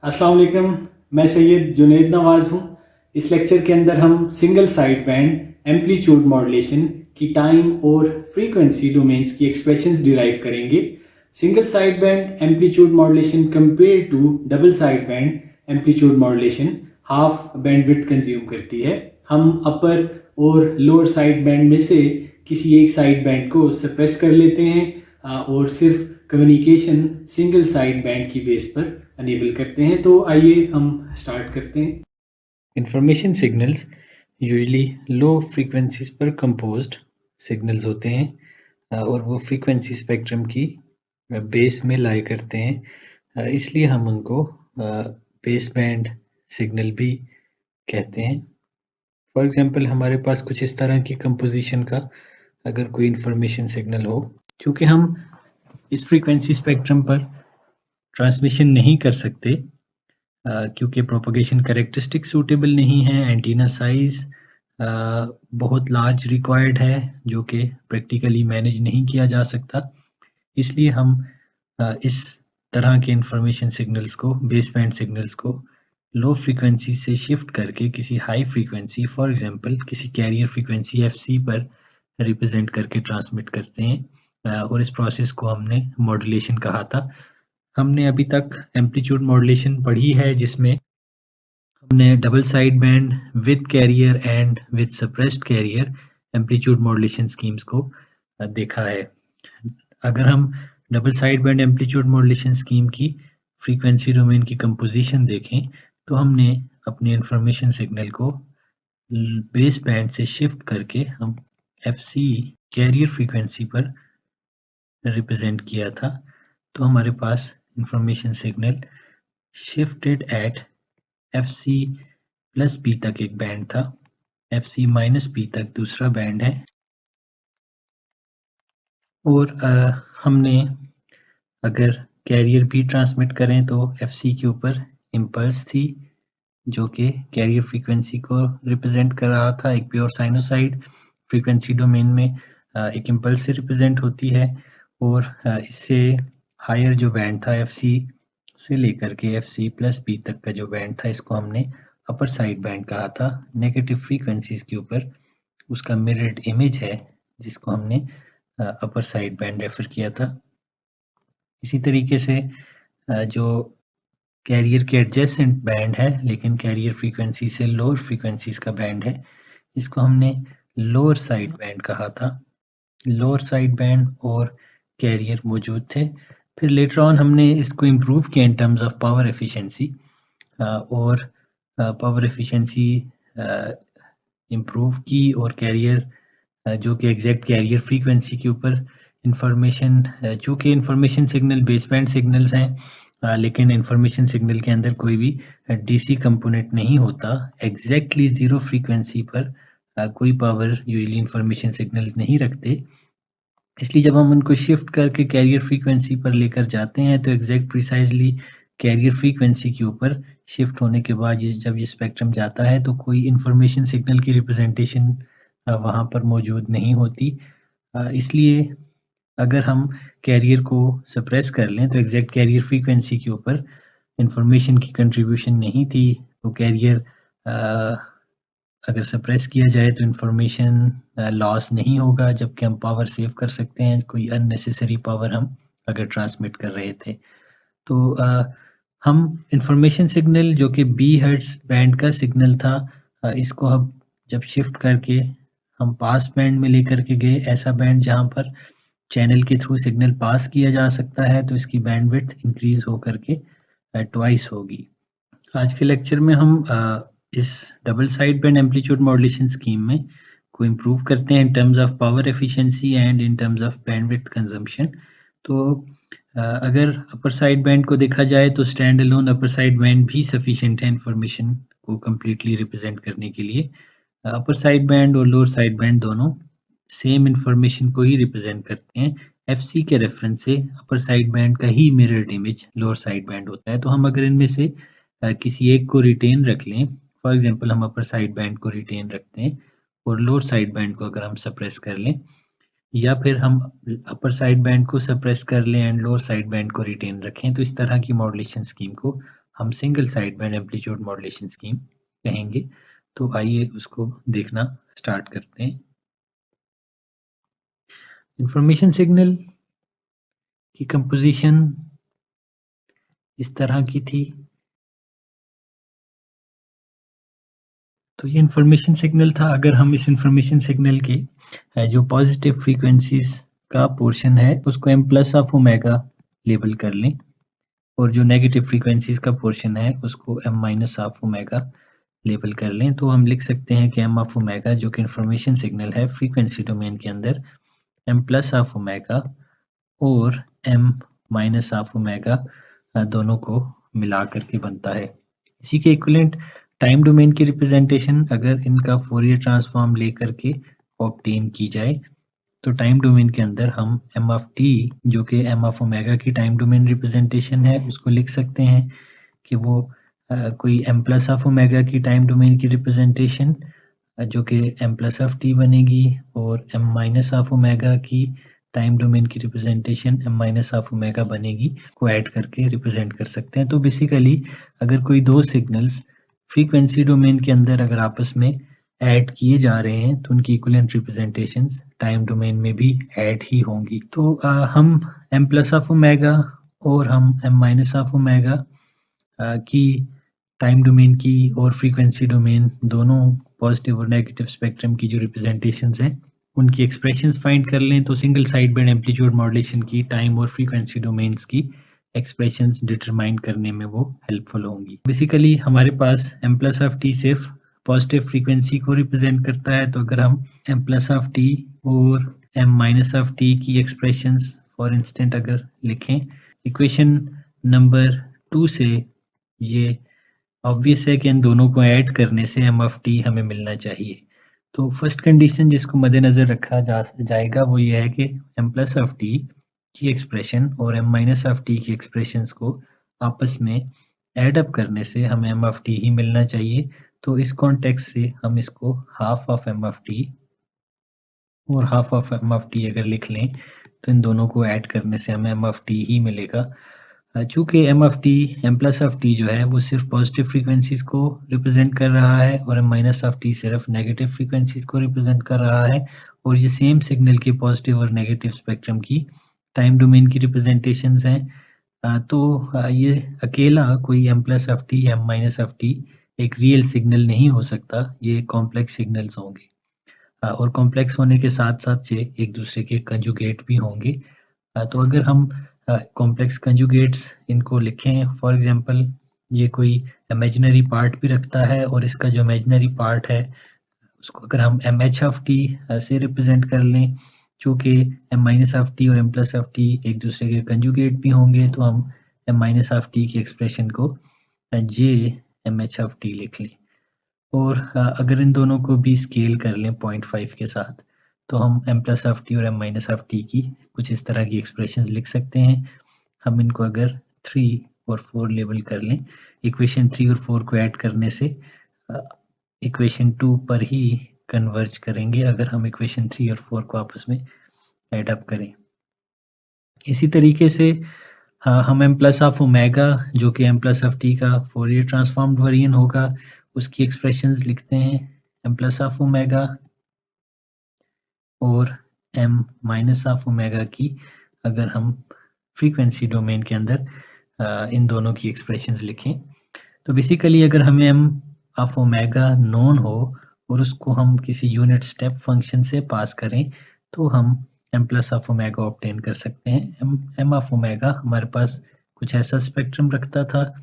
अस्सलाम वालेकुम। मैं सैयद जुनैद नवाज़ हूँ। इस लेक्चर के अंदर हम single side band amplitude modulation की टाइम और फ्रीक्वेंसी डोमेन्स की एक्सप्रेशंस डिराइव करेंगे। Single side band amplitude modulation compare to double side band amplitude modulation half bandwidth consume करती है। हम अपर और लोअर साइड बैंड में से किसी एक साइड बैंड को सप्रेस कर लेते हैं और सिर्फ कम्युनिकेशन सिंगल साइड बैंड की बेस पर अनेबल करते हैं। तो आइए हम स्टार्ट करते हैं। इंफॉर्मेशन सिग्नल्स यूजुअली लो फ्रीक्वेंसीज पर कंपोज्ड सिग्नल्स होते हैं और वो फ्रीक्वेंसी स्पेक्ट्रम की बेस में लाई करते हैं, इसलिए हम उनको बेस बैंड सिग्नल भी कहते हैं। फॉर एग्जांपल हमारे पास कुछ इस तरह की कंपोजिशन का अगर कोई इंफॉर्मेशन सिग्नल हो, क्योंकि हम इस फ्रीक्वेंसी स्पेक्ट्रम पर ट्रांसमिशन नहीं कर सकते क्योंकि प्रोपगेशन कैरेक्टरिस्टिक सूटेबल नहीं है, एंटीना साइज बहुत लार्ज रिक्वायर्ड है जो कि प्रैक्टिकली मैनेज नहीं किया जा सकता। इसलिए हम इस तरह के इंफॉर्मेशन सिग्नल्स को, बेस बैंड सिग्नल्स को लो फ्रीक्वेंसी से शिफ्ट करके किसी हाई फ्रीक्वेंसी, फॉर एग्जांपल किसी कैरियर फ्रीक्वेंसी एफसी पर रिप्रेजेंट करके ट्रांसमिट करते हैं और इस प्रोसेस को हमने मॉड्यूलेशन कहा था। हमने अभी तक एम्पलीट्यूड मॉड्यूलेशन पढ़ी है जिसमें हमने double side band with carrier and with suppressed carrier amplitude modulation schemes को देखा है। अगर हम double side band amplitude modulation scheme की फ्रीक्वेंसी डोमेन की कंपोजिशन देखें तो हमने अपने इंफॉर्मेशन सिग्नल को बेस बैंड से शिफ्ट करके हम एफसी कैरियर फ्रीक्वेंसी पर रिप्रेजेंट किया था। तो हमारे पास information signal shifted at FC plus P तक एक बैंड था, एफसी माइनस पी तक दूसरा बैंड है और हमने अगर कैरियर भी ट्रांसमिट करें तो एफसी के ऊपर इम्पल्स थी जो कि कैरियर फ्रीक्वेंसी को रिप्रेजेंट कर रहा था। एक प्योर साइनोसाइड फ्रीक्वेंसी डोमेन में एक इम्पल्स से रिप्रेजेंट होती है और इससे हायर जो बैंड था एफसी से लेकर के एफसी प्लस पी तक का जो बैंड था इसको हमने अपर साइड बैंड कहा था। नेगेटिव फ्रीक्वेंसीज के ऊपर उसका मिरर्ड इमेज है जिसको हमने अपर साइड बैंड रेफर किया था। इसी तरीके से जो कैरियर के एडजेसेंट बैंड है लेकिन कैरियर फ्रीक्वेंसी से लोअर फ्रीक्वेंसीज का बैंड है, इसको हमने लोअर साइड बैंड कहा था। लोअर साइड बैंड और कैरियर मौजूद थे। फिर लेटर ऑन हमने इसको इम्प्रूव किया in terms of power efficiency और पावर एफिशिएंसी इम्प्रूव की और कैरियर जो कि एग्जैक्ट कैरियर फ्रीक्वेंसी के ऊपर इंफॉर्मेशन, चूँकि information signal base band signals हैं लेकिन इंफॉर्मेशन सिग्नल के अंदर कोई भी डीसी कंपोनेंट नहीं होता। एग्जैक्टली ज़ीरो फ्रीक्वेंसी पर कोई पावर यूजुअली इंफॉर्मेशन सिग्नल्स नहीं रखते। इसलिए जब हम उनको शिफ्ट करके कैरियर फ्रीक्वेंसी पर लेकर जाते हैं तो एग्जैक्ट प्रिसाइजली कैरियर फ्रीक्वेंसी के ऊपर शिफ्ट होने के बाद जब ये स्पेक्ट्रम जाता है तो कोई इंफॉर्मेशन सिग्नल की रिप्रेजेंटेशन वहाँ पर मौजूद नहीं होती। इसलिए अगर हम कैरियर को सप्रेस कर लें तो एग्जैक्ट कैरियर फ्रीक्वेंसी के ऊपर इंफॉर्मेशन की कंट्रीब्यूशन नहीं थी, तो कैरियर अगर सप्रेस किया जाए तो इंफॉर्मेशन लॉस नहीं होगा, जबकि हम पावर सेव कर सकते हैं कोई अननेसेसरी पावर हम अगर ट्रांसमिट कर रहे थे। तो हम इंफॉर्मेशन सिग्नल जो कि बी हर्ट्ज बैंड का सिग्नल था, इसको हम जब शिफ्ट करके हम पास बैंड में लेकर के गए, ऐसा बैंड जहाँ पर चैनल के थ्रू सिग्नल पास किया जा सकता है, तो इसकी बैंडविड्थ इंक्रीज होकर के ट्वाइस होगी। आज के लेक्चर में हम इस double side band amplitude modulation scheme में को इम्प्रूव करते हैं in terms of power efficiency and in terms of bandwidth consumption. तो अगर अपर साइड बैंड को देखा जाए तो स्टैंड अलोन अपर साइड बैंड भी सफिशिएंट है इंफॉर्मेशन को कम्प्लीटली रिप्रेजेंट करने के लिए। अपर साइड बैंड और लोअर साइड बैंड दोनों सेम इंफॉर्मेशन को ही रिप्रेजेंट करते हैं। एफसी के रेफरेंस से अपर साइड बैंड का ही mirrored image lower side band होता है। तो हम अगर इनमें से किसी एक को रिटेन रख लें, फॉर एग्जांपल हम अपर साइड बैंड को रिटेन रखते हैं और लोअर साइड बैंड को अगर हम सप्रेस कर लें, या फिर हम अपर साइड बैंड को सप्रेस कर लें एंड लोअर साइड बैंड को रिटेन रखें, तो इस तरह की मॉड्यूलेशन स्कीम को हम single side band amplitude modulation scheme कहेंगे। तो आइए उसको देखना स्टार्ट करते हैं। इंफॉर्मेशन सिग्नल की कंपोजिशन इस तरह की थी। तो ये इंफॉर्मेशन सिग्नल था। अगर हम इस इंफॉर्मेशन सिग्नल के जो पॉजिटिव फ्रीक्वेंसीज का पोर्शन है उसको m plus of omega label कर लें, और जो नेगेटिव फ्रीक्वेंसीज का पोर्शन है उसको m minus of omega label कर लें, तो हम लिख सकते हैं कि m ऑफ ओमेगा जो कि इंफॉर्मेशन सिग्नल है फ्रीक्वेंसी डोमेन के अंदर m प्लस ऑफ ओमेगा और m माइनस ऑफ ओमेगा दोनों को मिला करके बनता है। इसी के इक्विवेलेंट टाइम डोमेन की रिप्रेजेंटेशन अगर इनका फोरियर ट्रांसफॉर्म लेकर के ऑब्टेन की जाए तो टाइम डोमेन के अंदर हम m ऑफ t जो कि m ऑफ ओमेगा की टाइम डोमेन रिप्रेजेंटेशन है उसको लिख सकते हैं कि वो कोई m प्लस ऑफ ओमेगा की टाइम डोमेन की रिप्रेजेंटेशन जो कि m प्लस ऑफ t बनेगी, और m माइनस ऑफ ओमेगा की टाइम डोमेन की representation m minus of omega बनेगी, को ऐड करके रिप्रेजेंट कर सकते हैं। तो बेसिकली अगर कोई दो सिग्नल्स फ्रीक्वेंसी डोमेन के अंदर अगर आपस में ऐड किए जा रहे हैं तो उनकी इक्विवेलेंट रिप्रेजेंटेशंस टाइम डोमेन में भी ऐड ही होंगी। तो हम m प्लस ऑफ ओमेगा और हम m माइनस ऑफ ओमेगा की टाइम डोमेन की और फ्रीक्वेंसी डोमेन दोनों पॉजिटिव और नेगेटिव स्पेक्ट्रम की जो रिप्रेजेंटेशंस हैं उनकी एक्सप्रेशंस फाइंड कर लें तो single side band amplitude modulation की टाइम और फ्रीक्वेंसी डोमेन्स की एक्सप्रेशंस डिटरमाइन करने में वो हेल्पफुल होंगी। बेसिकली हमारे पास m प्लस ऑफ टी सिर्फ पॉजिटिव फ्रीक्वेंसी को रिप्रेजेंट करता है, तो अगर हम m प्लस ऑफ टी और m माइनस ऑफ टी की एक्सप्रेशंस फॉर इंस्टेंट अगर लिखें इक्वेशन नंबर 2 से, ये ऑब्वियस है कि इन दोनों को ऐड करने से m ऑफ t हमें मिलना चाहिए। तो फर्स्ट कंडीशन जिसको मद्देनजर रखा जाएगा वो ये है कि m प्लस ऑफ t की एक्सप्रेशन और m माइनस ऑफ t की एक्सप्रेशंस को आपस में ऐड अप करने से हमें m ऑफ t ही मिलना चाहिए। तो इस कॉन्टेक्स्ट से हम इसको half of m of t और half of m of t अगर लिख लें तो इन दोनों को ऐड करने से हमें m ऑफ t ही मिलेगा। चूँकि m of t m plus of t जो है वो सिर्फ पॉजिटिव फ्रीक्वेंसीज को रिप्रेजेंट कर रहा है और m माइनस ऑफ t सिर्फ नेगेटिव फ्रीक्वेंसीज को रिप्रेजेंट कर रहा है, और ये सेम सिग्नल के पॉजिटिव और नेगेटिव स्पेक्ट्रम की टाइम डोमेन की रिप्रेजेंटेशंस हैं। तो ये अकेला कोई m plus of t m minus of t एक रियल सिग्नल नहीं हो सकता, ये कॉम्प्लेक्स सिग्नल्स होंगे। और कॉम्प्लेक्स होने के साथ साथ ये एक दूसरे के कंजुगेट भी होंगे। तो अगर हम कॉम्प्लेक्स कंजुगेट्स इनको लिखें, फॉर एग्जांपल ये कोई इमेजिनरी पार्ट भी रखता है और इसका जो इमेजिनरी पार्ट है उसको अगर हम एम एच ऑफ टी से रिप्रेजेंट कर लें, चूँकि एम माइनस ऑफ टी और एम प्लस ऑफ टी एक दूसरे के कंजुगेट भी होंगे, तो हम एम माइनस ऑफ टी की एक्सप्रेशन को जे एम एच ऑफ टी लिख लें। और अगर इन दोनों को भी स्केल कर लें 0.5 के साथ तो हम m प्लस ऑफ टी और m माइनस ऑफ टी की कुछ इस तरह की एक्सप्रेशंस लिख सकते हैं। हम इनको अगर 3 और 4 लेबल कर लें, इक्वेशन 3 और 4 को ऐड करने से इक्वेशन 2 पर ही कन्वर्ज करेंगे अगर हम इक्वेशन 3 और 4 को आपस में ऐड अप करें। इसी तरीके से हम m प्लस ऑफ ओमेगा जो कि m प्लस ऑफ टी का फोरियर ट्रांसफॉर्म्ड वेरिएंट होगा उसकी एक्सप्रेशंस लिखते हैं m प्लस ऑफ ओमेगा और m माइनस ऑफ ओमेगा की अगर हम फ्रीक्वेंसी डोमेन के अंदर इन दोनों की एक्सप्रेशंस लिखें। तो बेसिकली अगर हमें m ऑफ ओमेगा नोन हो और उसको हम किसी यूनिट स्टेप फंक्शन से पास करें तो हम m plus of omega obtain कर सकते हैं। m ऑफ ओमेगा हमारे पास कुछ ऐसा स्पेक्ट्रम रखता था।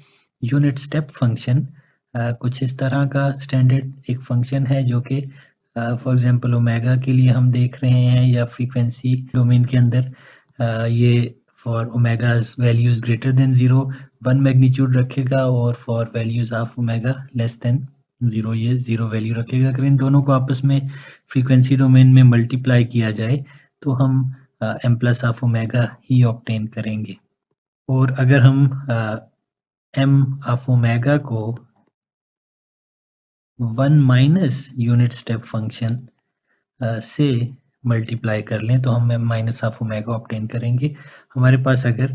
यूनिट स्टेप फंक्शन कुछ इस तरह का स्टैंडर्ड एक फंक्शन है जो कि फॉर एग्जांपल ओमेगा के लिए हम देख रहे हैं, या फ्रीक्वेंसी डोमेन के अंदर ये for omegas values greater than 0 1 magnitude रखेगा और for values of omega less than 0 ये 0 वैल्यू रखेगा। अगर इन दोनों को आपस में फ्रीक्वेंसी डोमेन में मल्टीप्लाई किया जाए तो हम m plus of omega he obtain करेंगे। और अगर हम m ऑफ ओमेगा को 1 माइनस यूनिट स्टेप फंक्शन से मल्टीप्लाई कर लें तो हम माइनस ऑफ ओमेगा ऑब्टेन करेंगे। हमारे पास अगर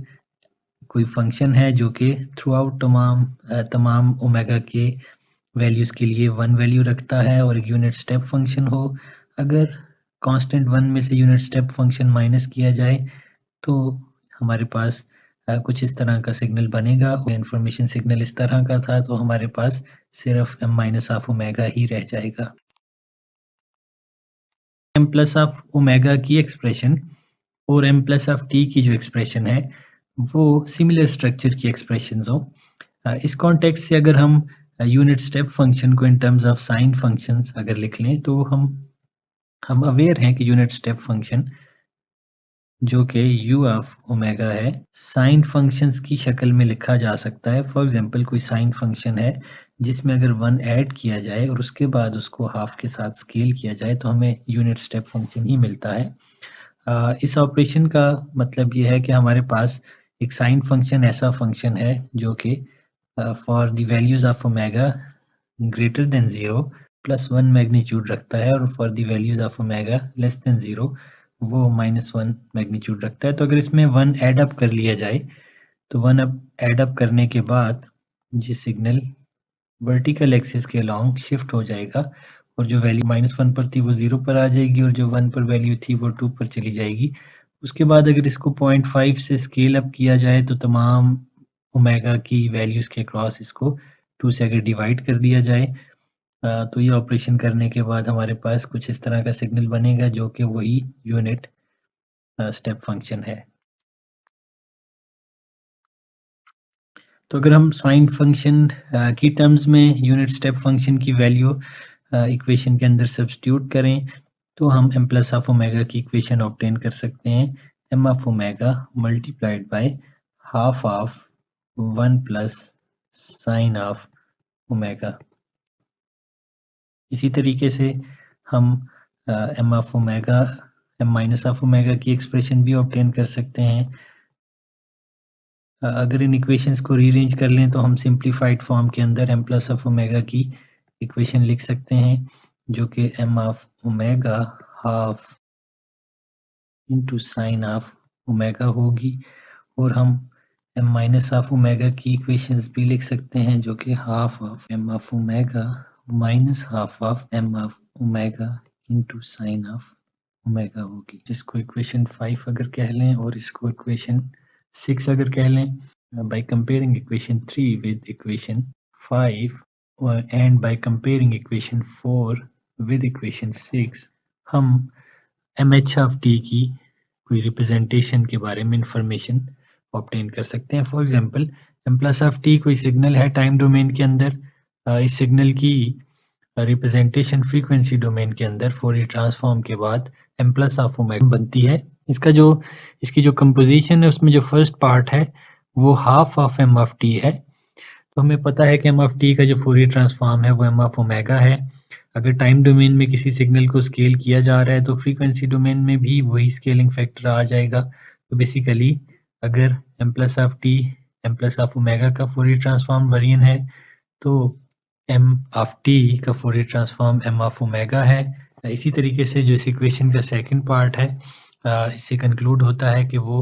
कोई फंक्शन है जो कि थ्रू आउट तमाम ओमेगा के वैल्यूज़ के लिए 1 वैल्यू रखता है और एक यूनिट स्टेप फंक्शन हो। अगर कांस्टेंट 1 में से यूनिट स्टेप फंक्शन माइनस किया जाए तो हमारे पास कुछ इस तरह का सिग्नल बनेगा। इन्फॉर्मेशन सिग्नल इस तरह का था तो हमारे पास सिर्फ m माइनस ऑफ ओमेगा ही रह जाएगा। m प्लस ऑफ ओमेगा की एक्सप्रेशन और m प्लस ऑफ t की जो एक्सप्रेशन है वो सिमिलर स्ट्रक्चर की एक्सप्रेशंस हो। इस कॉन्टेक्स्ट से अगर हम यूनिट स्टेप फंक्शन को in terms of sine functions अगर लिख लें तो हम अवेयर हैं कि यूनिट स्टेप फंक्शन जो कि u ऑफ ओमेगा है साइन फंक्शंस की शक्ल में लिखा जा सकता है। फॉर एग्जांपल कोई साइन फंक्शन है जिसमें अगर 1 ऐड किया जाए और उसके बाद उसको हाफ के साथ स्केल किया जाए तो हमें यूनिट स्टेप फंक्शन ही मिलता है। इस ऑपरेशन का मतलब ये है कि हमारे पास एक साइन फंक्शन ऐसा फंक्शन है जो कि for the values of omega greater than 0 plus 1 magnitude रखता है और for the values of omega less than 0 वो -1 मैग्नीट्यूड रखता है। तो अगर इसमें 1 ऐड अप कर लिया जाए तो 1 अप ऐड अप करने के बाद ये सिग्नल वर्टिकल एक्सिस के अलोंग शिफ्ट हो जाएगा और जो वैल्यू -1 पर थी वो 0 पर आ जाएगी और जो 1 पर वैल्यू थी वो 2 पर चली जाएगी। उसके बाद अगर इसको 0.5 से स्केल अप किया जाए तो तमाम ओमेगा की वैल्यूज़ के अक्रॉस इसको 2 से अगर डिवाइड कर दिया जाए तो ये ऑपरेशन करने के बाद हमारे पास कुछ इस तरह का सिग्नल बनेगा जो कि वही यूनिट स्टेप फंक्शन है। तो अगर हम साइन फंक्शन की टर्म्स में यूनिट स्टेप फंक्शन की वैल्यू इक्वेशन के अंदर सब्स्टिट्यूट करें तो हम m प्लस ऑफ ओमेगा की इक्वेशन ऑब्टेन कर सकते हैं m of omega multiplied by half of 1 plus sign of omega. इसी तरीके से हम m of omega m minus of omega की एक्सप्रेशन भी ऑब्टेन कर सकते हैं। अगर इन इक्वेशंस को रीअरेंज कर लें तो हम सिंप्लीफाइड फॉर्म के अंदर m प्लस ऑफ ओमेगा की इक्वेशन लिख सकते हैं जो कि m of omega half into sine of omega होगी और हम m माइनस ऑफ ओमेगा की इक्वेशंस भी लिख सकते हैं जो कि half of m of omega minus half of m of omega into sine of omega होगी। इसको इक्वेशन 5 अगर कह लें और इसको इक्वेशन 6 अगर कह लें by comparing equation 3 with equation 5 and by comparing equation 4 with equation 6 हम mh of t की कोई रिप्रेजेंटेशन के बारे में इंफॉर्मेशन ऑब्टेन कर सकते हैं। For example m plus of t कोई सिग्नल है टाइम डोमेन के अंदर। इस सिग्नल की रिप्रेजेंटेशन फ्रीक्वेंसी डोमेन के अंदर फोरियर ट्रांसफॉर्म के बाद m प्लस ऑफ ओमेगा बनती है। इसकी जो कंपोजिशन है उसमें जो फर्स्ट पार्ट है वो half of m of t है। तो हमें पता है कि m ऑफ t का जो फोरियर ट्रांसफॉर्म है वो m ऑफ ओमेगा है। अगर टाइम डोमेन में किसी सिग्नल को स्केल किया जा रहा है तो फ्रीक्वेंसी डोमेन में भी वही स्केलिंग फैक्टर आ जाएगा। तो बेसिकली अगर m plus of t m plus of omega का फोरियर ट्रांसफॉर्म वेरिएंट है तो m ऑफ t का Fourier transform m of omega है। इसी तरीके से जो इस इक्वेशन का सेकंड पार्ट है इससे कंक्लूड होता है कि वो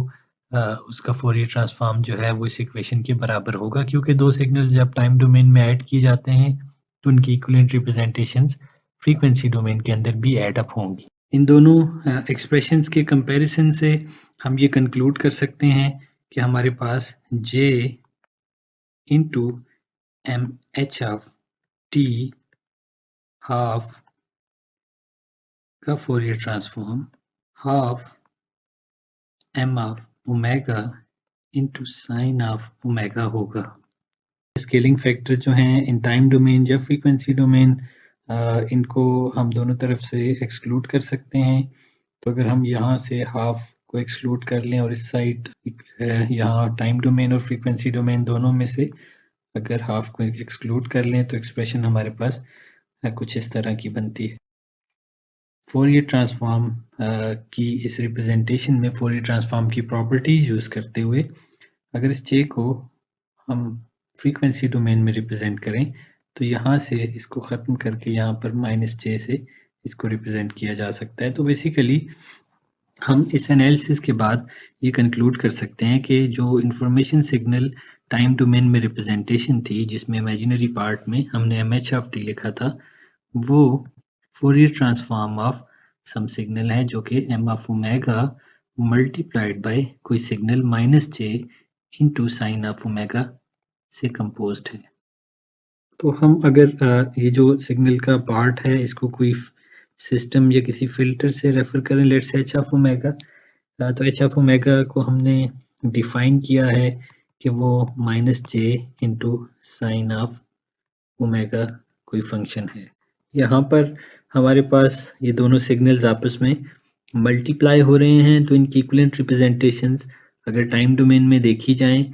उसका फोरियर ट्रांसफॉर्म जो है वो इस इक्वेशन के बराबर होगा क्योंकि दो सिग्नल्स जब टाइम डोमेन में ऐड किए जाते हैं तो उनकी इक्विवेलेंट रिप्रेजेंटेशंस फ्रीक्वेंसी डोमेन के अंदर भी ऐड अप होंगी। इन दोनों एक्सप्रेशंस के कंपैरिजन से हम ये कंक्लूड कर सकते हैं कि हमारे पास j into M H of T half का Fourier transform half m of omega into sine of omega होगा। स्केलिंग फैक्टर जो हैं इन टाइम डोमेन या फ्रीक्वेंसी डोमेन इनको हम दोनों तरफ से एक्सक्लूड कर सकते हैं। तो अगर हम यहाँ से हाफ को एक्सक्लूड कर लें और इस साइड यहाँ टाइम डोमेन और फ्रीक्वेंसी डोमेन दोनों में से अगर हाफ को एक्सक्लूड कर लें तो एक्सप्रेशन हमारे पास कुछ इस तरह की बनती है। फोरियर ट्रांसफॉर्म की इस रिप्रेजेंटेशन में फोरियर ट्रांसफॉर्म की प्रॉपर्टीज यूज़ करते हुए अगर इस जे को हम फ्रीक्वेंसी डोमेन में रिप्रेजेंट करें तो यहाँ से इसको ख़त्म करके यहाँ पर -j से इसको रिप्रेजेंट किया जा सकता है। तो बेसिकली हम इस एनालिसिस के बाद ये कंक्लूड कर सकते हैं कि जो इंफॉर्मेशन सिग्नल टाइम डोमेन में रिप्रेजेंटेशन थी, जिसमें इमेजिनरी पार्ट में हमने एम.एच. ऑफ टी लिखा था, वो Fourier transform of some signal है जो कि M of omega multiplied by कोई signal minus J into sine of omega से कंपोज्ड है। तो हम अगर ये जो सिग्नल का पार्ट है इसको कोई सिस्टम या किसी फिल्टर से रेफर करें, let's say H of omega, तो एच ऑफ ओमेगा को हमने डिफाइन किया है कि वो minus J into sine of omega कोई फंक्शन है। यहाँ पर हमारे पास ये दोनों सिग्नल्स आपस में मल्टीप्लाई हो रहे हैं, तो इनकी इक्विवेलेंट रिप्रेजेंटेशंस अगर टाइम डोमेन में देखी जाएं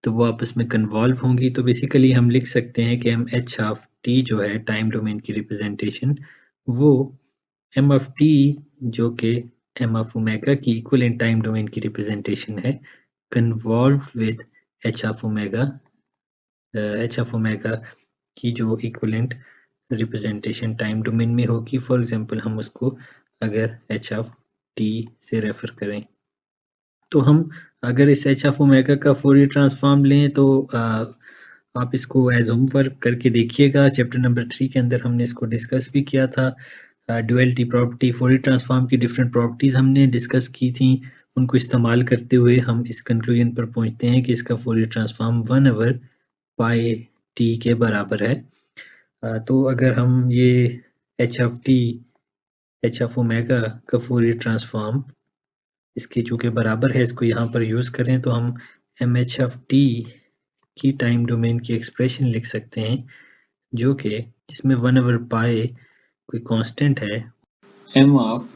तो वो आपस में कन्वॉल्व होंगी। तो बेसिकली हम लिख सकते हैं कि एम एच ऑफ टी जो है टाइम डोमेन की रिप्रेजेंटेशन, वो एम ऑफ टी जो कि एम ऑफ ओमेगा की इक्विवेलेंट टाइम डोमेन की रिप्रेजेंटेशन है, convolve with H of omega की जो इक्विवेलेंट रिप्रेजेंटेशन टाइम डोमेन में होगी। फॉर एग्जांपल हम उसको अगर एच ऑफ टी से रेफर करें, तो हम अगर इस एच ऑफ ओमेगा का फोरियर ट्रांसफॉर्म लें तो आप इसको एज होमवर्क करके देखिएगा। चैप्टर नंबर 3 के अंदर हमने इसको डिस्कस भी किया था। ड्यूअलिटी प्रॉपर्टी, फोरियर ट्रांसफॉर्म की डिफरेंट प्रॉपर्टीज हमने डिस्कस की थी। उनको इस्तेमाल करते हुए हम इस कंक्लूजन पर पहुंचते हैं कि इसका फोरियर ट्रांसफॉर्म 1/पाई टी के बराबर है। तो अगर हम ये H of T, H of omega का फोरियर ट्रांसफॉर्म इसके चूँकि बराबर है, इसको यहाँ पर यूज़ करें तो हम एम एच ऑफ टी की टाइम डोमेन की एक्सप्रेशन लिख सकते हैं, जो कि जिसमें 1/पाई कोई कांस्टेंट है, M of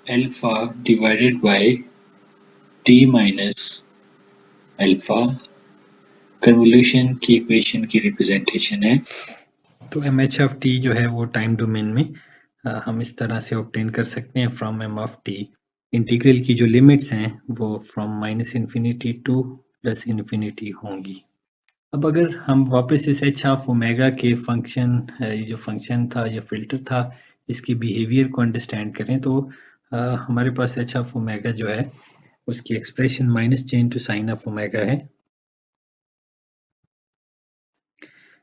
alpha divided by T minus alpha convolution की इक्वेशन की रिप्रेजेंटेशन है। तो एम एच ऑफ टी जो है वो टाइम डोमेन में हम इस तरह से ऑब्टेन कर सकते हैं from M of T. Integral की जो लिमिट्स हैं वो from minus infinity to plus infinity होंगी। अब अगर हम वापस इस एच ऑफ ओमेगा के फंक्शन, ये जो फंक्शन था या फिल्टर था, इसकी बिहेवियर को अंडरस्टैंड करें तो हमारे पास एच ऑफ ओमेगा जो है उसकी expression minus J into sine of omega है।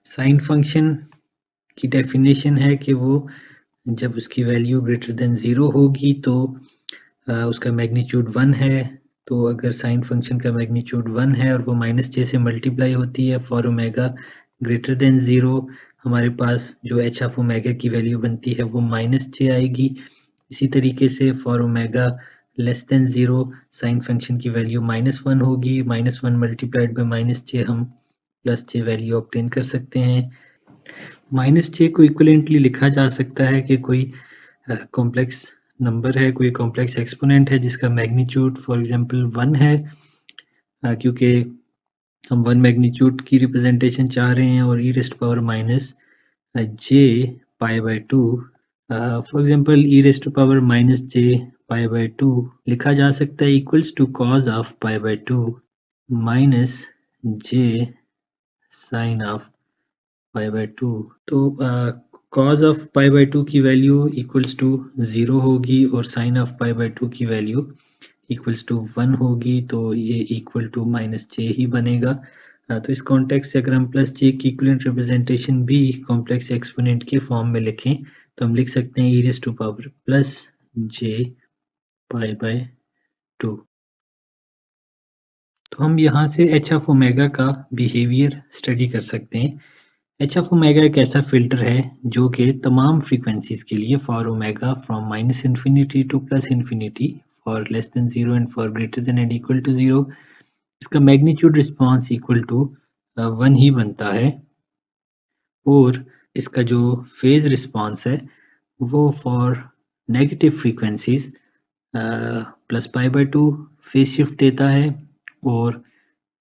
साइन फंक्शन की डेफिनेशन है कि वो जब उसकी वैल्यू ग्रेटर देन 0 होगी तो उसका मैग्नीट्यूड 1 है। तो अगर साइन फंक्शन का मैग्नीट्यूड 1 है और वो माइनस जे से मल्टीप्लाई होती है फॉर ओमेगा ग्रेटर देन 0, हमारे पास जो एच ऑफ ओमेगा की वैल्यू बनती है वो माइनस जे आएगी। इसी तरीके से for omega less than 0 sine function की वैल्यू -1 होगी। -1 मल्टीप्लाइड बाय माइनस जे हम प्लस जे वैल्यू ऑब्टेन कर सकते हैं। माइनस जे को इक्विवेलेंटली लिखा जा सकता है कि कोई कॉम्प्लेक्स नंबर है, कोई कॉम्प्लेक्स एक्सपोनेंट है जिसका मैग्नीट्यूड फॉर एग्जांपल 1 है, क्योंकि हम 1 मैग्नीट्यूड की रिप्रेजेंटेशन चाह रहे हैं और E raised to power minus J pi by 2, for example E raised to power minus J pi by 2 लिखा जा सकता है equals to cos of pi by 2 minus J sine of pi by 2। तो cos of pi by 2 की value equals to 0 होगी और sign of pi by 2 की value equals to 1 होगी, तो ये इक्वल टू माइनस जे ही बनेगा। तो इस कॉन्टेक्स्ट से अगर हम प्लस जे की इक्विवेलेंट रिप्रेजेंटेशन भी कॉम्प्लेक्स एक्सपोनेंट के फॉर्म में लिखें तो हम लिख सकते हैं E raised to power plus J pi by 2। तो हम यहाँ से एच ऑफ ओमेगा का बिहेवियर स्टडी कर सकते हैं। एच ऑफ ओमेगा एक ऐसा फिल्टर है जो कि तमाम फ्रीक्वेंसीज के लिए for omega from minus infinity to plus infinity, for less than 0 and for greater than and equal to 0, इसका मैग्नीट्यूड रिस्पांस इक्वल टू 1 ही बनता है और इसका जो फेज रिस्पांस है वो for negative frequencies plus pi by 2 phase shift देता है और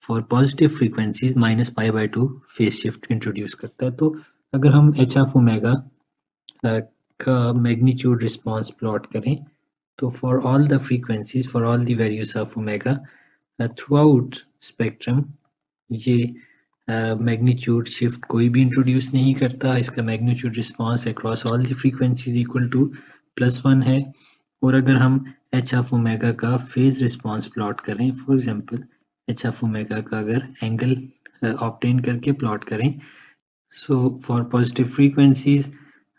for positive frequencies minus pi by 2 phase shift introduce करता है। तो अगर हम एच ऑफ ओमेगा का मैग्नीट्यूड रिस्पांस प्लॉट करें तो for all the frequencies, for all the values of omega throughout spectrum, ये मैग्नीट्यूड शिफ्ट कोई भी इंट्रोड्यूस नहीं करता। इसका magnitude response across all the frequencies equal to +1 है। और अगर हम एच ऑफ ओमेगा का फेज रिस्पॉन्स प्लॉट करें, for example H of omega का अगर एंगल ऑब्टेन करके प्लॉट करें, सो फॉर पॉजिटिव फ्रीक्वेंसीज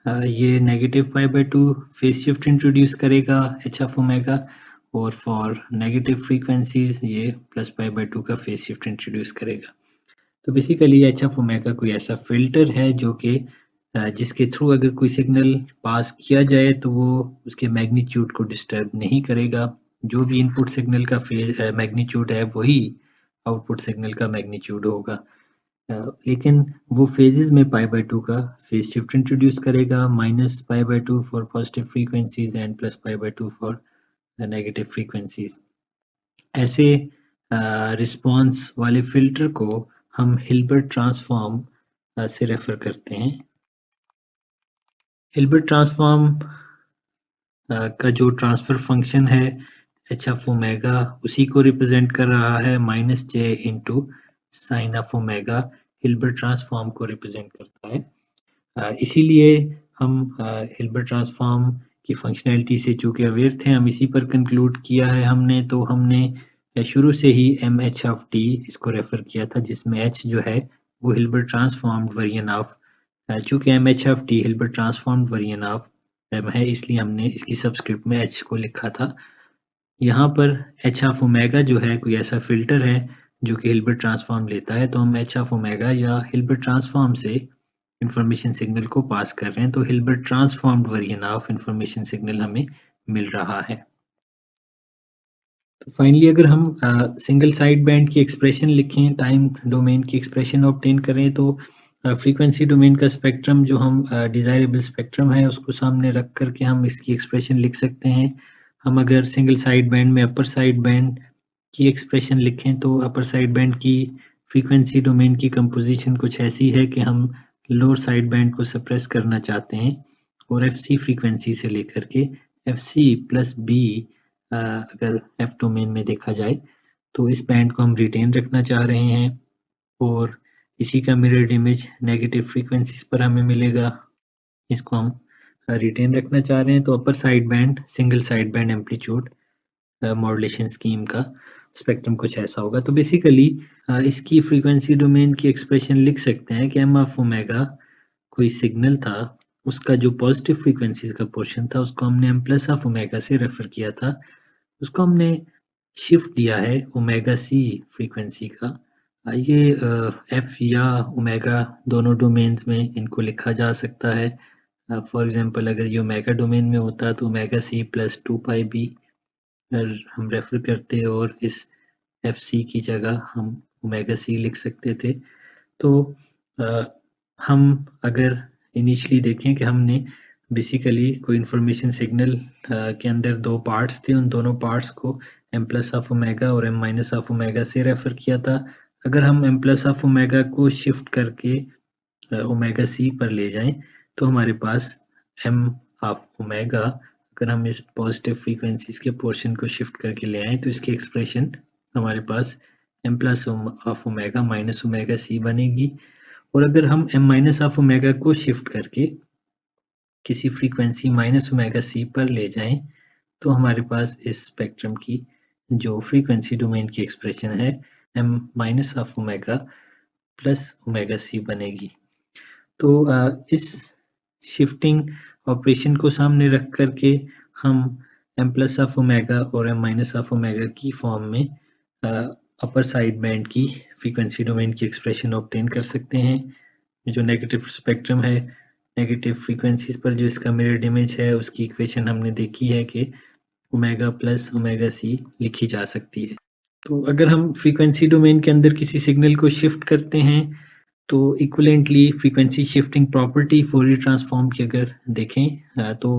ये negative pi by 2 phase shift introduce करेगा एच ऑफ ओमेगा, और फॉर नेगेटिव फ्रीक्वेंसीज ये प्लस पाई बाय 2 का फेज शिफ्ट इंट्रोड्यूस करेगा। तो बेसिकली एच ऑफ ओमेगा कोई ऐसा फिल्टर है जो कि जिसके थ्रू अगर कोई सिग्नल पास किया जाए तो वो उसके मैग्नीट्यूड को डिस्टर्ब नहीं करेगा। जो भी इनपुट सिग्नल का मैग्नीट्यूड है वही आउटपुट सिग्नल का मैग्नीट्यूड होगा। लेकिन वो फेजेस में पाई बाय 2 का फेज शिफ्ट इंट्रोड्यूस करेगा, minus pi by 2 for positive frequencies and plus pi by 2 for negative frequencies. ऐसे रिस्पॉन्स वाले फिल्टर को हम हिल्बर्ट ट्रांसफॉर्म से रेफर करते हैं। हिल्बर्ट ट्रांसफॉर्म का जो ट्रांसफर फंक्शन है एच ऑफ ओमेगा उसी को रिप्रेजेंट कर रहा है, minus J into sine of omega Hilbert transform को रिप्रेजेंट करता है। इसीलिए हम हिल्बर्ट ट्रांसफॉर्म की फंक्शनैलिटी से चूंकि अवेयर थे, हम इसी पर कंक्लूड किया है हमने, तो हमने शुरू से ही एम एच ऑफ टी इसको रेफर किया था, जिसमें एच जो है वो हिल्बर्ट ट्रांसफॉर्म्ड वेरिएंट ऑफ, चूंकि M H of T Hilbert transformed variant of M है, इसलिए हमने इसकी सबस्क्रिप्ट में एच को लिखा था। यहाँ पर एच ऑफ ओमेगा जो है कोई ऐसा फिल्टर है जो कि हिल्बर्ट ट्रांसफॉर्म लेता है, तो हम एच ऑफ ओमेगा या हिल्बर्ट ट्रांसफॉर्म से इंफॉर्मेशन सिग्नल को पास कर रहे हैं, तो Hilbert transformed variant of information signal हमें मिल रहा है। तो फाइनली अगर हम सिंगल साइड बैंड की एक्सप्रेशन लिखें, टाइम डोमेन की एक्सप्रेशन ऑब्टेन करें, तो फ्रीक्वेंसी डोमेन का स्पेक्ट्रम जो हम डिजायरेबल स्पेक्ट्रम है उसको सामने रख करके हम इसकी एक्सप्रेशन लिख सकते हैं। हम अगर सिंगल साइड बैंड में अपर साइड बैंड की एक्सप्रेशन लिखें तो अपर साइड बैंड की फ्रीक्वेंसी डोमेन की कंपोजिशन कुछ ऐसी है कि हम लोअर साइड बैंड को सप्रेस करना चाहते हैं, और एफ सी फ्रीक्वेंसी से लेकर के एफ सी प्लस बी अगर एफ डोमेन में देखा जाए तो इस बैंड को हम रिटेन रखना चाह रहे हैं, और इसी का मिरर्ड इमेज नेगेटिव फ्रीक्वेंसीज पर हमें मिलेगा, इसको हम रिटेन रखना चाह रहे हैं। तो अपर side band single side band amplitude modulation scheme का स्पेक्ट्रम कुछ ऐसा होगा। तो बेसिकली इसकी फ्रीक्वेंसी डोमेन की एक्सप्रेशन लिख सकते हैं कि एम ऑफ ओमेगा कोई सिग्नल था, उसका जो पॉजिटिव फ्रीक्वेंसीज का पोर्शन था उसको हमने एम प्लस ऑफ ओमेगा से रेफर किया था, उसको हमने शिफ्ट दिया है ओमेगा सी फ्रीक्वेंसी का। ये एफ या ओमेगा दोनों डोमेन्स में इनको लिखा जा सकता है। फॉर एग्जांपल अगर ये ओमेगा डोमेन में होता तो ओमेगा सी प्लस 2 पाई बी हम रेफर करते, और इस एफ सी की जगह हम ओमेगा सी लिख सकते थे। तो हम अगर इनिशियली देखें कि हमने बेसिकली कोई इंफॉर्मेशन सिग्नल के अंदर दो पार्ट्स थे, उन दोनों पार्ट्स को एम प्लस ऑफ ओमेगा और एम माइनस ऑफ ओमेगा से रेफर किया था। अगर हम एम प्लस ऑफ ओमेगा को शिफ्ट करके ओमेगा सी पर ले जाएं तो हमारे पास एम ऑफ ओमेगा, अगर हम इस पॉजिटिव फ्रीक्वेंसीज के पोर्शन को शिफ्ट करके ले आएं तो इसकी एक्सप्रेशन हमारे पास M plus of omega minus omega C बनेगी। और अगर हम एम माइनस ऑफ ओमेगा को शिफ्ट करके किसी फ्रीक्वेंसी माइनस ओमेगा सी पर ले जाएं तो हमारे पास इस स्पेक्ट्रम की जो फ्रीक्वेंसी डोमेन की एक्सप्रेशन है M minus of omega plus omega C बनेगी। तो इस शिफ्टिंग ऑपरेशन को सामने रख करके हम एम प्लस ऑफ ओमेगा और एम माइनस ऑफ ओमेगा की फॉर्म में अपर साइड बैंड की फ्रीक्वेंसी डोमेन की एक्सप्रेशन ऑब्टेन कर सकते हैं। जो नेगेटिव स्पेक्ट्रम है, नेगेटिव फ्रीक्वेंसीज पर जो इसका मिरर्ड इमेज है उसकी इक्वेशन हमने देखी है कि ओमेगा प्लस ओमेगा सी लिखी जा सकती है। तो अगर हम फ्रीक्वेंसी डोमेन के अंदर किसी सिग्नल को शिफ्ट करते हैं तो equivalently frequency shifting property Fourier transform की अगर देखें तो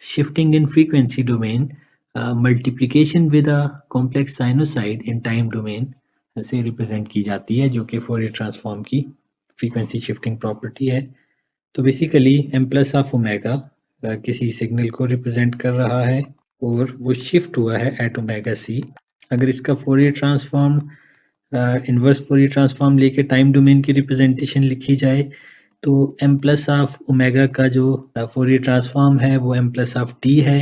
shifting in frequency domain multiplication with a complex sinusoid in time domain से रिप्रेजेंट की जाती है, जो कि फोरियर ट्रांसफॉर्म की फ्रीक्वेंसी शिफ्टिंग प्रॉपर्टी है। तो basically M plus of omega किसी सिग्नल को रिप्रेजेंट कर रहा है और वो शिफ्ट हुआ है एट ओमेगा सी। अगर इसका Fourier transform inverse Fourier transform लेके टाइम डोमेन की रिप्रेजेंटेशन लिखी जाए तो एम प्लस ऑफ ओमेगा का जो फोरियर ट्रांसफॉर्म है वो एम प्लस ऑफ टी है,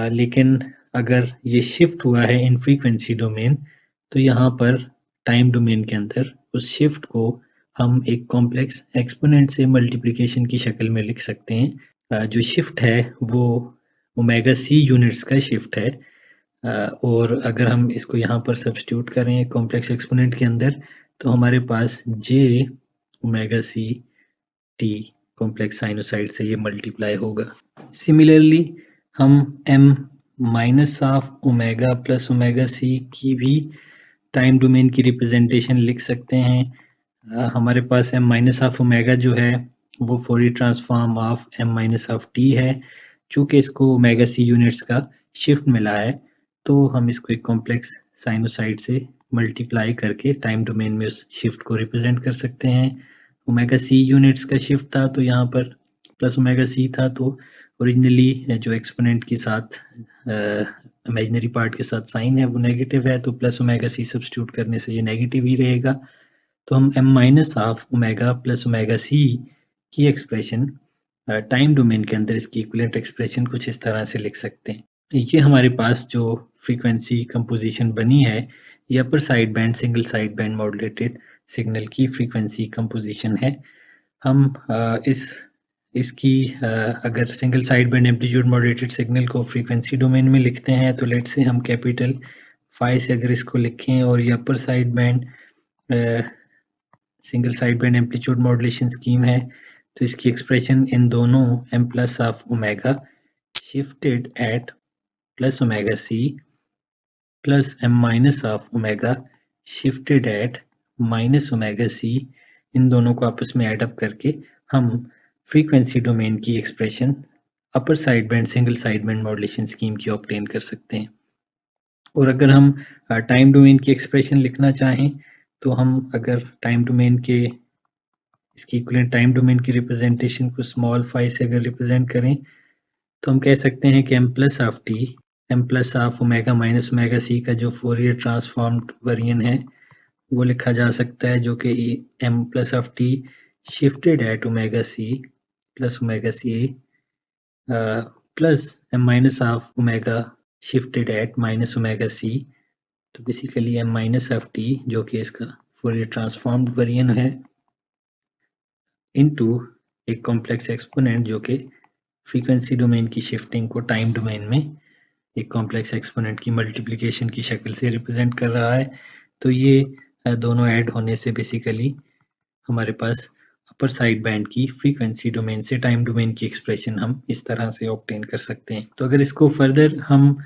लेकिन अगर ये शिफ्ट हुआ है इन फ्रीक्वेंसी डोमेन, तो यहाँ पर टाइम डोमेन के अंदर उस शिफ्ट को हम एक कॉम्प्लेक्स एक्सपोनेंट से मल्टीप्लिकेशन की शक्ल में लिख सकते हैं। जो शिफ्ट है वो ओमेगा सी यूनिट्स का शिफ्ट है। और अगर हम इसको यहाँ पर सब्स्टिट्यूट करें कॉम्प्लेक्स एक्सपोनेंट के अंदर, तो हमारे पास J omega C T complex sinusoid से ये मल्टीप्लाई होगा। सिमिलरली हम m minus of omega plus omega C की भी टाइम डोमेन की रिप्रेजेंटेशन लिख सकते हैं। हमारे पास m माइनस ऑफ ओमेगा जो है वो Fourier transform of m minus of T है। चूँकि इसको ओमेगा सी यूनिट्स का शिफ्ट मिला है, तो हम इसको एक कॉम्प्लेक्स साइनोसाइड से मल्टीप्लाई करके टाइम डोमेन में उस शिफ्ट को रिप्रेजेंट कर सकते हैं। ओमेगा सी यूनिट्स का शिफ्ट था, तो यहाँ पर प्लस ओमेगा सी था, तो ओरिजिनली जो एक्सपोनेंट के साथ इमेजिनरी पार्ट के साथ साइन है वो नेगेटिव है, तो प्लस ओमेगा सी सब्स्टिट्यूट करने से ये नेगेटिव ही रहेगा। तो हम m minus of omega plus omega C की एक्सप्रेशन टाइम डोमेन के अंदर इसकी इक्विवेलेंट एक्सप्रेशन कुछ इस तरह से लिख सकते हैं। ये हमारे पास जो फ्रीक्वेंसी कंपोजिशन बनी है, ये upper side band single side band modulated signal की फ्रीक्वेंसी कंपोजिशन है। हम इसकी अगर single side band amplitude modulated signal को फ्रीक्वेंसी डोमेन में लिखते हैं, तो लेट्स से हम कैपिटल फाई से अगर इसको लिखें और ये upper side band single side band amplitude modulation scheme है, तो इसकी एक्सप्रेशन इन दोनों m plus of omega shifted at plus omega C plus m minus of omega shifted at minus omega C, इन दोनों को आपस में ऐड अप करके हम फ्रीक्वेंसी डोमेन की expression upper side band single side band modulation scheme की obtain कर सकते हैं। और अगर हम टाइम डोमेन की एक्सप्रेशन लिखना चाहें, तो हम अगर टाइम डोमेन के इसकी इक्विवेलेंट टाइम डोमेन की रिप्रेजेंटेशन को स्मॉल फाई से अगर रिप्रेजेंट करें, तो हम कह सकते हैं कि m plus of T m plus of omega minus omega C का जो फोरियर ट्रांसफॉर्म्ड वर्जन है वो लिखा जा सकता है, जो कि m plus of T shifted at omega C plus omega C plus m minus of omega shifted at minus omega C. तो basically m minus of T जो कि इसका फोरियर ट्रांसफॉर्म्ड वर्जन है इनटू एक कॉम्प्लेक्स एक्सपोनेंट जो कि frequency domain की shifting को टाइम डोमेन में एक कॉम्प्लेक्स एक्सपोनेंट की मल्टीप्लिकेशन की शक्ल से रिप्रेजेंट कर रहा है। तो ये दोनों ऐड होने से बेसिकली हमारे पास अपर साइड बैंड की फ्रीक्वेंसी डोमेन से टाइम डोमेन की एक्सप्रेशन हम इस तरह से ऑब्टेन कर सकते हैं। तो अगर इसको फर्दर हम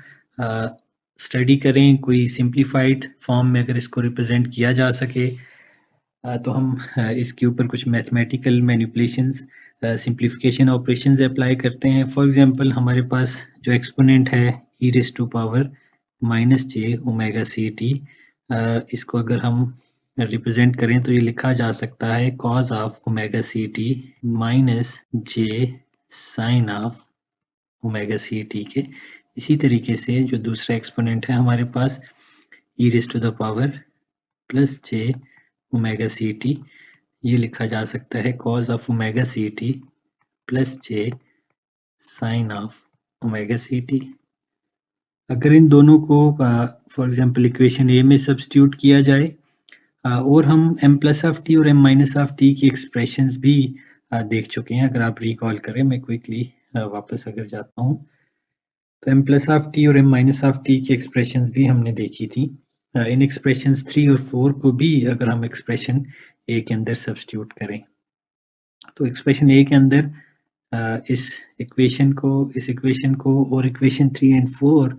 स्टडी करें, कोई सिंप्लीफाइड फॉर्म में अगर इसको रिप्रेजेंट किया जा सके, तो हम इसके ऊपर कुछ mathematical manipulations simplification operations apply करते हैं। फॉर एग्जांपल हमारे पास जो एक्सपोनेंट है e raise to power minus J omega C T, इसको अगर हम रिप्रेजेंट करें तो ये लिखा जा सकता है cos of omega C T minus J sine of omega C T के। इसी तरीके से जो दूसरा एक्सपोनेंट है हमारे पास e raise to the power plus J omega C T, ये लिखा जा सकता है cos of omega C T plus J sine of omega C T. अगर इन दोनों को फॉर एग्जांपल इक्वेशन ए में सब्स्टिट्यूट किया जाए और हम m प्लस ऑफ टी और m माइनस ऑफ टी की एक्सप्रेशंस भी देख चुके हैं। अगर आप रिकॉल करें, मैं क्विकली वापस अगर जाता हूँ, तो m प्लस ऑफ टी और m माइनस ऑफ टी की एक्सप्रेशंस भी हमने देखी थी। इन एक्सप्रेशंस 3 और 4 को भी अगर हम एक्सप्रेशन ए के अंदर सब्स्टिट्यूट करें, तो एक्सप्रेशन ए के अंदर इस इक्वेशन को और इक्वेशन 3 एंड 4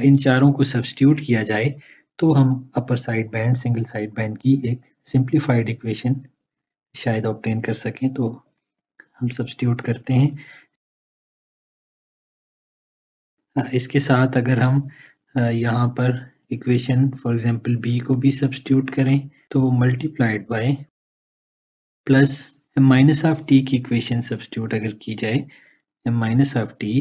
इन चारों को सब्स्टिट्यूट किया जाए, तो हम अपर side band single side band की एक सिंप्लीफाइड इक्वेशन शायद ऑब्टेन कर सकें। तो हम सब्स्टिट्यूट करते हैं। इसके साथ अगर हम यहाँ पर इक्वेशन फॉर एग्जांपल बी को भी सब्स्टिट्यूट करें, तो multiplied by plus minus of T की इक्वेशन सब्स्टिट्यूट अगर की जाए, माइनस ऑफ टी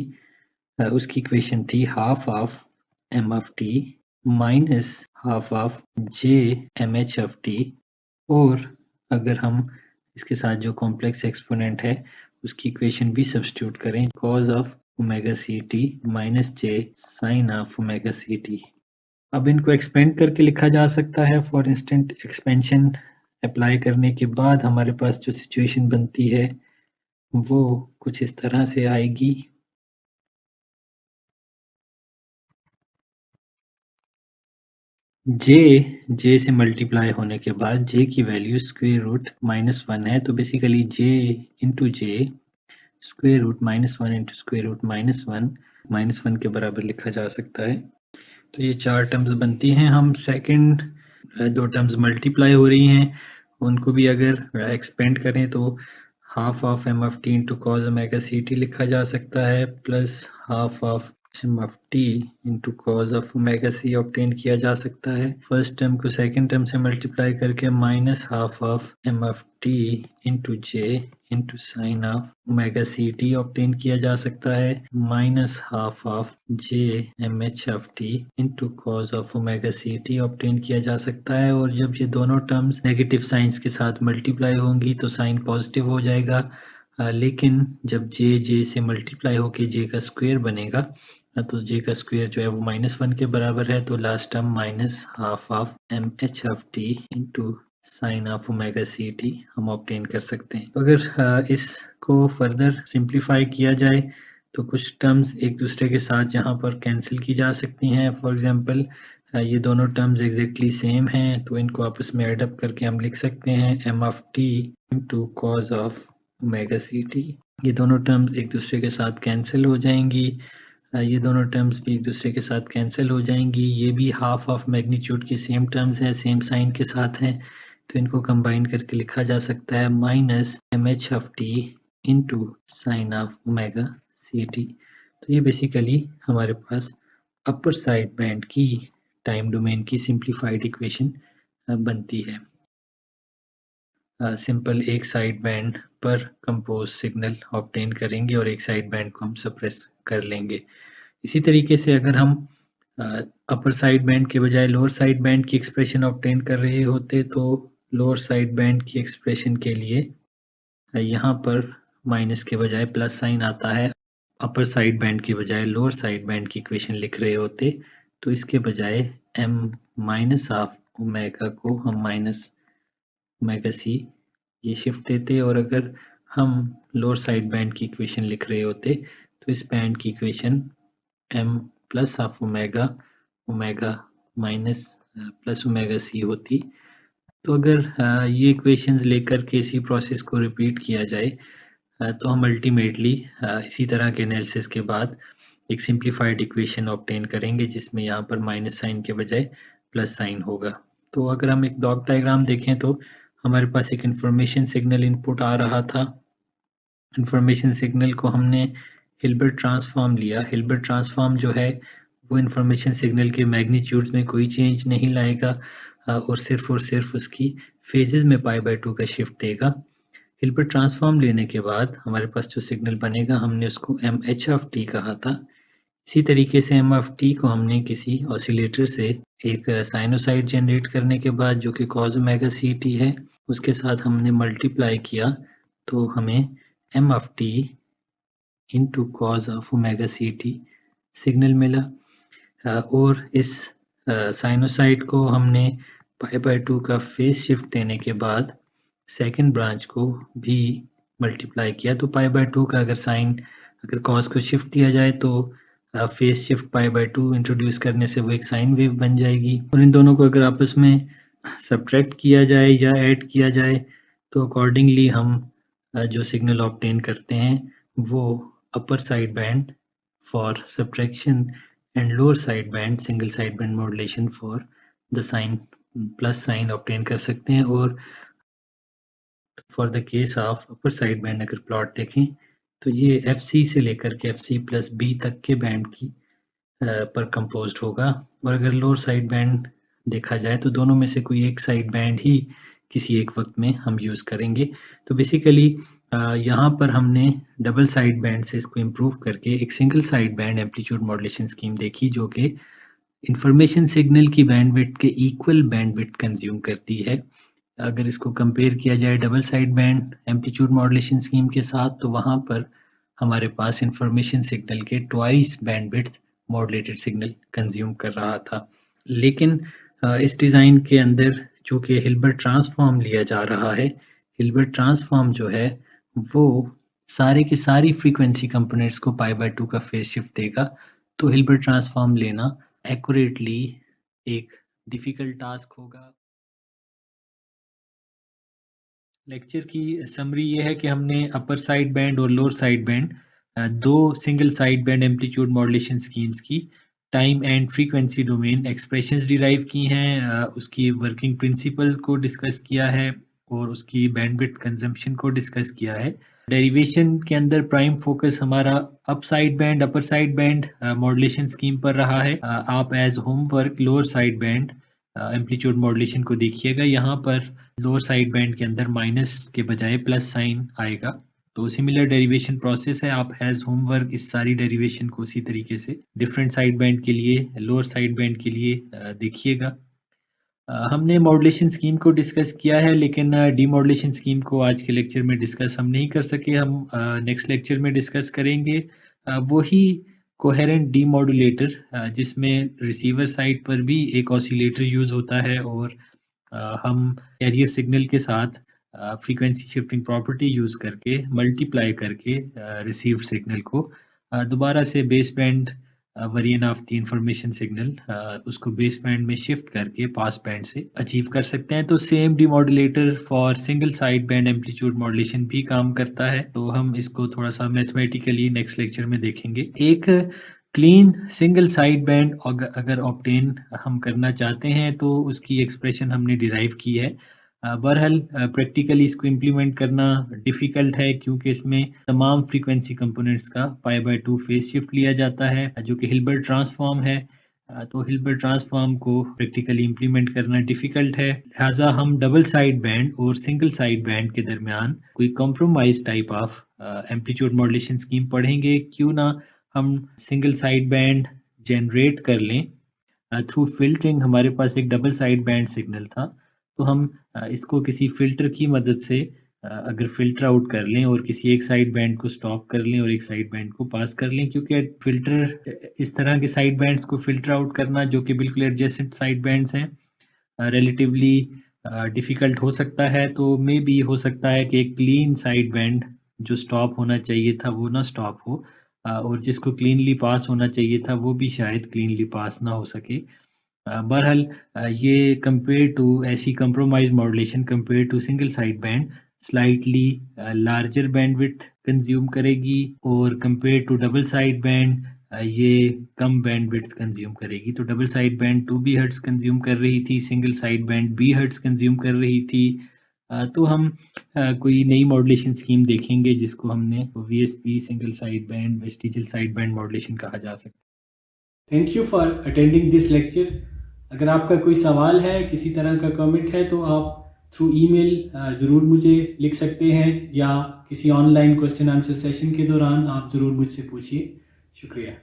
उसकी इक्वेशन थी half of m of T minus half of J M H of T, और अगर हम इसके साथ जो कॉम्प्लेक्स एक्सपोनेंट है उसकी इक्वेशन भी सब्स्टिट्यूट करें, cos of omega C T minus J sine of omega C T. अब इनको एक्सपेंड करके लिखा जा सकता है। फॉर इंस्टेंट एक्सपेंशन अप्लाई करने के बाद हमारे पास जो सिचुएशन बनती है वो कुछ इस तरह से आएगी। जे से मल्टीप्लाई होने के बाद जे की वैल्यू स्क्वायर रूट -1 है, तो basically J into J square root -1 into square root -1 के बराबर लिखा जा सकता है। तो ये 4 टर्म्स बनती हैं। हम सेकंड 2 टर्म्स मल्टीप्लाई हो रही हैं, उनको भी अगर एक्सपेंड करें तो half of M of T into cos omega C T लिखा जा सकता है, plus half of M of T into cos of omega C obtain किया जा सकता है। फर्स्ट टर्म को सेकंड टर्म से मल्टीप्लाई करके minus half of M of T into J into sine of omega C T obtain किया जा सकता है, minus half of J M H of T into cos of omega C T obtain किया जा सकता है। और जब ये दोनों टर्म्स नेगेटिव साइंस के साथ मल्टीप्लाई होंगी तो साइन पॉजिटिव हो जाएगा, लेकिन जब जे से मल्टीप्लाई होके जे का स्क्वायर बनेगा तो जे का स्क्वायर जो है वो -1 के बराबर है, तो last term minus half of M H of T into sine of omega C T हम ऑब्टेन कर सकते हैं। तो अगर इसको फर्दर सिंप्लीफाई किया जाए तो कुछ टर्म्स एक दूसरे के साथ यहाँ पर कैंसिल की जा सकती हैं। फॉर एग्जांपल ये दोनों टर्म्स एग्जैक्टली सेम हैं, तो इनको आपस में एड अप करके हम लिख सकते हैं M of T into cos of omega C T. ये दोनों टर्म्स एक दूसरे के साथ कैंसिल हो जाएंगी, ये दोनों टर्म्स भी एक दूसरे के साथ कैंसिल हो जाएंगी। ये भी हाफ ऑफ मैग्नीट्यूड के सेम टर्म्स हैं, सेम साइन के साथ हैं, तो इनको कंबाइन करके लिखा जा सकता है minus M H of T into sine of omega C T. तो ये बेसिकली हमारे पास अपर साइड बैंड की टाइम डोमेन की सिंप्लीफाइड इक्वेशन बनती है। सिंपल एक साइड बैंड पर कंपोज सिग्नल ऑब्टेन करेंगे और एक साइड बैंड को हम सप्रेस कर लेंगे। इसी तरीके से अगर हम अपर साइड बैंड के बजाय लोअर साइड बैंड की एक्सप्रेशन ऑब्टेन कर रहे होते तो लोअर साइड बैंड की एक्सप्रेशन के लिए यहाँ पर माइनस के बजाय प्लस साइन आता है। अपर साइड बैंड के बजाय लोअर साइड बैंड की इक्वेशन लिख रहे होते तो इसके बजाय m माइनस ऑफ ओमेगा को हम माइनस ओमेगा सी ये शिफ्ट देते, और अगर हम लोअर साइड बैंड की इक्वेशन लिख रहे होते तो इस बैंड की equation m plus of omega omega minus plus omega C होती। तो अगर ये इक्वेशंस लेकर के इसी प्रोसेस को रिपीट किया जाए तो हम अल्टीमेटली इसी तरह के एनालिसिस के बाद एक सिंप्लीफाइड इक्वेशन ऑब्टेन करेंगे जिसमें यहाँ पर माइनस साइन के बजाय प्लस साइन होगा। तो अगर हम एक ब्लॉक डायग्राम देखें तो हमारे पास एक इंफॉर्मेशन सिग्नल इनपुट आ रहा था। इंफॉर्मेशन सिग्नल को हमने हिल्बर्ट ट्रांसफॉर्म लिया। हिल्बर्ट ट्रांसफॉर्म जो है वो इंफॉर्मेशन सिग्नल के मैग्नीट्यूड्स में कोई चेंज नहीं लाएगा और सिर्फ उसकी फेजेस में π/2 का शिफ्ट देगा। हिल्बर्ट ट्रांसफॉर्म लेने के बाद हमारे पास जो सिग्नल बनेगा हमने उसको एम एच ऑफ टी कहा था। इसी तरीके से एम ऑफ टी को हमने किसी ऑसिलेटर से एक साइनोसाइड जनरेट करने के बाद जो कि कॉज ओमेगा सी टी है उसके साथ हमने मल्टीप्लाई किया तो हमें M of T into cos of omega C T signal मिला। और इस साइनोसाइड को हमने π/2 का फेज शिफ्ट देने के बाद सेकंड ब्रांच को भी मल्टीप्लाई किया, तो π/2 का अगर कॉज को शिफ्ट दिया जाए तो फेज शिफ्ट π/2 इंट्रोड्यूस करने से वो एक साइन वेव बन जाएगी। और इन दोनों को अगर आपस में सब्ट्रैक्ट किया जाए या ऐड किया जाए तो अकॉर्डिंगली हम जो सिग्नल ऑब्टेन करते हैं वो upper side band for subtraction and lower side band single side band modulation for the sine plus sine obtain कर सकते हैं। और for the case of upper side band अगर प्लॉट देखें तो ये FC से लेकर के FC प्लस B तक के बैंड की पर कंपोज्ड होगा। और अगर लोअर साइड बैंड देखा जाए तो दोनों में से कोई एक साइड बैंड ही किसी एक वक्त में हम यूज़ करेंगे। तो बेसिकली यहाँ पर हमने डबल साइड बैंड से इसको इम्प्रूव करके एक single side band amplitude modulation scheme देखी जो कि इंफॉर्मेशन सिग्नल की बैंडविड्थ के इक्वल बैंडविड्थ कंज्यूम करती है। अगर इसको कंपेयर किया जाए double side band amplitude modulation scheme के साथ तो वहाँ पर हमारे पास इंफॉर्मेशन सिग्नल के twice bandwidth modulated signal consume कर रहा था। लेकिन इस डिज़ाइन के अंदर चूँकि हिल्बर्ट ट्रांसफॉर्म लिया जा रहा है, हिल्बर्ट ट्रांसफॉर्म जो है वो सारे की सारी फ्रीक्वेंसी कंपोनेंट्स को π/2 का फेज शिफ्ट देगा। तो हिल्बर्ट ट्रांसफॉर्म लेना एक्यूरेटली एक डिफिकल्ट टास्क होगा। लेक्चर की समरी ये है कि हमने अपर साइड बैंड और लोअर साइड बैंड दो single side band amplitude modulation schemes की time and frequency domain expressions derive की हैं, उसकी वर्किंग प्रिंसिपल को डिस्कस किया है और उसकी बैंडविड्थ कंजम्पशन को डिस्कस किया है। डेरिवेशन के अंदर प्राइम फोकस हमारा up side band upper side band modulation scheme पर रहा है। आप as homework lower side band amplitude modulation को देखिएगा। यहाँ पर लोअर साइड बैंड के अंदर माइनस के बजाय प्लस साइन आएगा। तो सिमिलर डेरिवेशन प्रोसेस है। आप एज होमवर्क इस सारी डेरिवेशन को उसी तरीके से डिफरेंट साइड बैंड के लिए, लोअर साइड बैंड के लिए देखिएगा। हमने मॉड्यूलेशन स्कीम को डिस्कस किया है, लेकिन डीमॉड्यूलेशन स्कीम को आज के लेक्चर में डिस्कस हम नहीं कर सके। हम नेक्स्ट लेक्चर में डिस्कस करेंगे वही कोहेरेंट डीमॉड्यूलेटर जिसमें रिसीवर साइड पर भी एक ऑसिलेटर यूज होता है और हम कैरियर सिग्नल के साथ फ्रीक्वेंसी शिफ्टिंग प्रॉपर्टी यूज करके मल्टीप्लाई करके रिसीव्ड सिग्नल को दोबारा से base band variant of the information signal उसको बेस बैंड में शिफ्ट करके पास बैंड से अचीव कर सकते हैं। तो same demodulator for single side band amplitude modulation भी काम करता है। तो हम इसको थोड़ा सा मैथमेटिकली नेक्स्ट लेक्चर में देखेंगे। एक क्लीन सिंगल साइड बैंड अगर ऑब्टेन हम करना चाहते हैं तो उसकी एक्सप्रेशन हमने डिराइव की है। बहरहाल प्रैक्टिकली इसको इम्प्लीमेंट करना डिफ़िकल्ट है क्योंकि इसमें तमाम फ्रीक्वेंसी कंपोनेंट्स का π/2 फेज शिफ्ट लिया जाता है जो कि हिल्बर्ट ट्रांसफॉर्म है। तो हिल्बर्ट ट्रांसफॉर्म को प्रैक्टिकली इम्प्लीमेंट करना डिफ़िकल्ट है। लिहाजा हम डबल साइड बैंड और सिंगल साइड बैंड के दरमियान कोई compromise type of amplitude modulation scheme पढ़ेंगे। क्यों ना हम सिंगल साइड बैंड जनरेट कर लें थ्रू फ़िल्टरिंग। हमारे पास एक डबल साइड बैंड सिग्नल था, तो हम इसको किसी फ़िल्टर की मदद से अगर फ़िल्टर आउट कर लें और किसी एक साइड बैंड को स्टॉप कर लें और एक साइड बैंड को पास कर लें, क्योंकि फ़िल्टर इस तरह के साइड बैंड्स को फ़िल्टर आउट करना जो कि बिल्कुल एडजेसेंट साइड बैंड्स हैं रिलेटिवली डिफ़िकल्ट हो सकता है। तो मे बी हो सकता है कि एक क्लीन साइड बैंड जो स्टॉप होना चाहिए था वो ना स्टॉप हो और जिसको क्लीनली पास होना चाहिए था वो भी शायद क्लीनली पास ना हो सके। बहरहाल ये कंपेयर टू ऐसी compromise modulation compare to single side band slightly larger bandwidth consume करेगी और compare to double side band ये कम बैंडविड्थ कंज्यूम करेगी। तो double side band 2 GHz consume कर रही थी, single side band GHz consume कर रही थी। तो हम कोई नई मॉड्यूलेशन स्कीम देखेंगे जिसको हमने VSP single side band vestigial side band modulation कहा जा सकता है। Thank you for attending this lecture. अगर आपका कोई सवाल है, किसी तरह का कमेंट है तो आप थ्रू ईमेल ज़रूर मुझे लिख सकते हैं या किसी ऑनलाइन क्वेश्चन आंसर सेशन के दौरान आप ज़रूर मुझसे पूछिए। शुक्रिया।